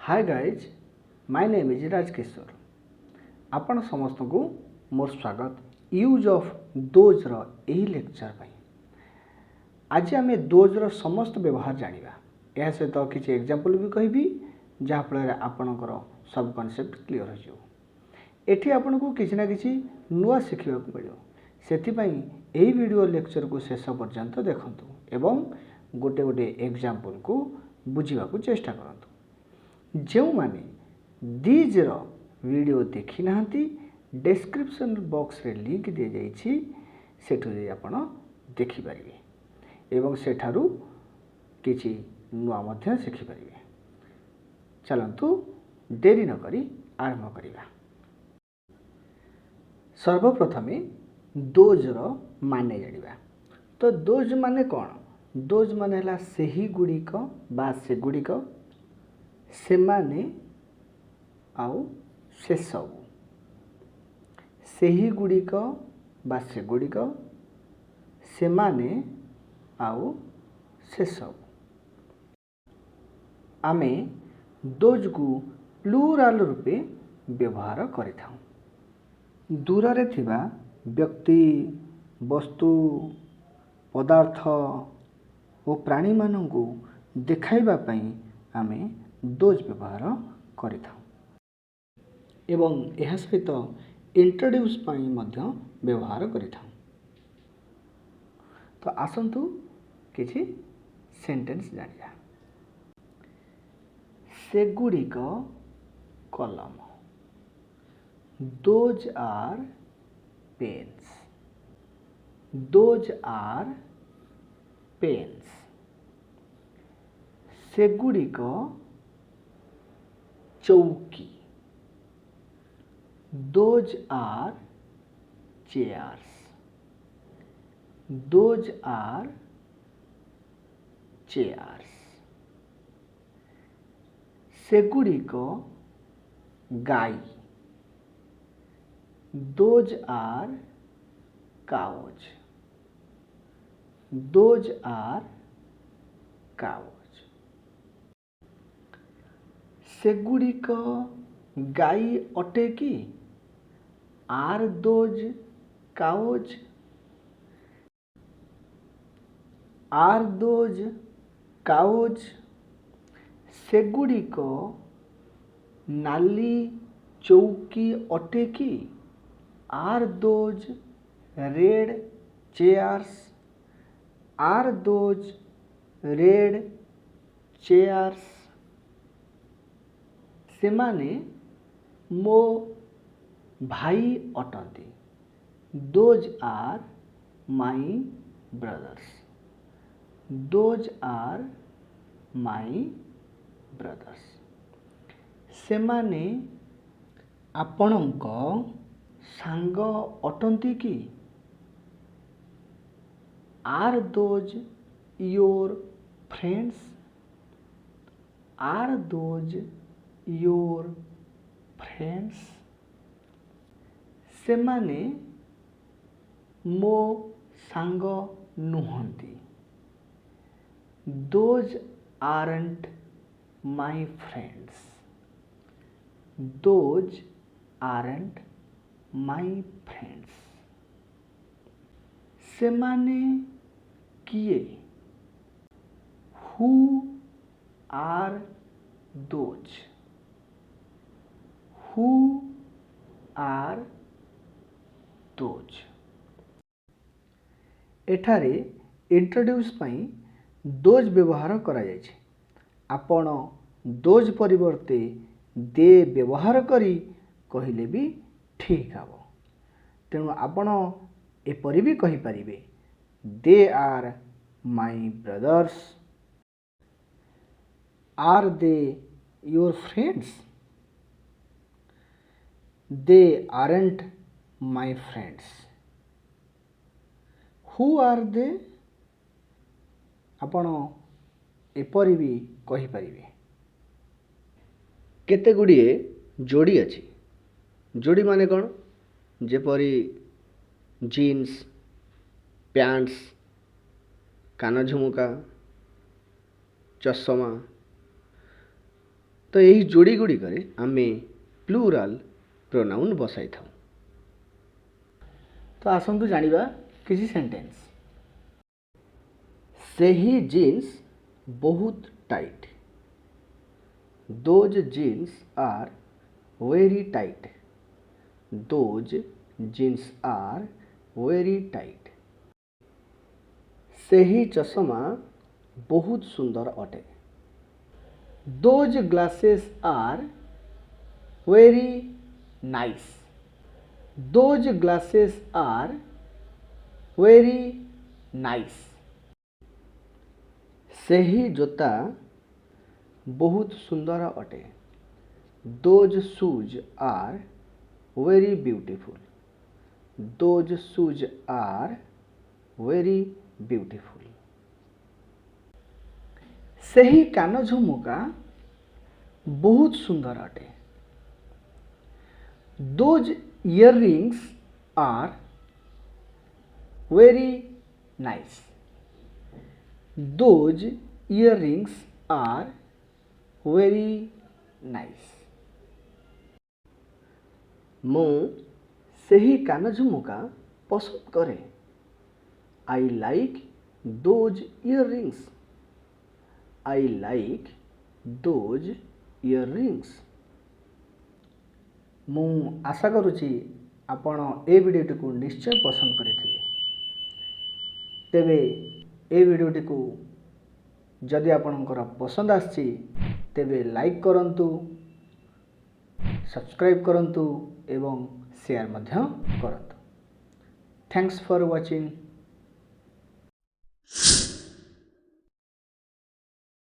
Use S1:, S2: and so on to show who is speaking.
S1: Hi guys, my name is Rajkishore. आपण समस्त को मोर स्वागत यूज ऑफ दोज रही लेक्चर पाई। आज आम दोज समस्त व्यवहार जानिबा। यह सहित किसी एग्जांपल भी कहबी जहाँफल आपणकर सब कॉन्सेप्ट क्लियर हो। एठी आपन को किसी ना किसी नुआ शिखा मिलो। सेथिपाई एही वीडियो लेक्चर को शेष पर्यंत देखंतु एवं गोटे गोटे एग्जांपल को बुझीबा को चेष्टा करंतु। जो माने दीज वीडियो देखी नाहंती डिस्क्रिप्शन बॉक्स रे लिंक दि जाइछि, सेठु जे आपण देखि परिबे एवं सेठारु किछि नुआ मध्य शिखि परिबे। चलंतु देरी न करी आरंभ करिबा। सर्वप्रथमे दोज माने जानिबा। तो दोज माने कौन? दोज माने हला सेही गुड़िक बा से गुड़िक, सेमाने आउ से सबु। सेही गुड़िक बा से गुड़िक, सेमाने आउ से सबु। आमे दोज को प्लूराल रूपे व्यवहार करिथाउ। दूर थिबा व्यक्ति, वस्तु, पदार्थ और प्राणी मानंकु देखाइबा पई आमे दोज व्यवहार करिथाउ एवं यह सहित इंट्रोड्यूस पई मध्य व्यवहार करिथाउ। तो आसंतु किछि सेंटेंस जानिया। सेगुड़िक कलम, those are pens. Those are pens. सेगुड़िक चौकी, those are chairs. Those are chairs. सेगुड़िक गाई, those are cows. Those are cows. सेगुड़िक गाई अटे कि? Are those cows? Are those cows? सेगुड़िक नाली चौकी अटे कि? Are those red chairs? Are those red chairs? सेमाने मो भाई अटंती। Those are my brothers. Those are my brothers. सेमाने आपणक सांग अटंती कि? Are those your friends? Are those your friends? सेमाने मो सांग नुहंती। Those aren't my friends. Those aren't my friends. सेमाने किए? Who are those? Who are those? एठारे इंट्रोड्यूस पई दोज व्यवहार करा जायछि। आपण दोज परिवर्ते दे व्यवहार करी कहिले भी ठीक हबो। तेणु आपण एपरि भी कहि परिबे, they are my brothers. Are they your friends? They aren't my friends. Who are they? आपण एपरि भी कहि परिबे। केते गुड़िए जोड़ी अछि। जोड़ी माने कौन? जेपरी जीन्स, पैंट्स, कान झुमुका, चश्मा, तो यही जोड़ी गुड़ी करे आमे प्लूराल प्रोनाउन बसाई था। तो आसंतु जानिबा किसी सेंटेंस। सेही जीन्स बहुत टाइट। Those jeans are very tight. Those jeans are very tight. सेही चश्मा बहुत सुंदर अटे। Those glasses are very nice. Those glasses are very nice. सेही जोता बहुत सुंदर अटे। Those shoes are very beautiful. Those shoes are very beautiful. सेही कान झुमुका बहुत सुंदर अटे। Those earrings are very nice. Those earrings are very nice. मु सेही कान झुमुका पसंद करे। I like those earrings. I like those earrings. मु आशा करुच्ची आपण ए वीडियोटी को निश्चय पसंद करेंगे। तेबे ए वीडियोटी को जदि आपणकर पसंद आछि तेबे लाइक करंतु, सब्सक्राइब करंतु एवं शेयर मध्य करंतु। Thanks for watching.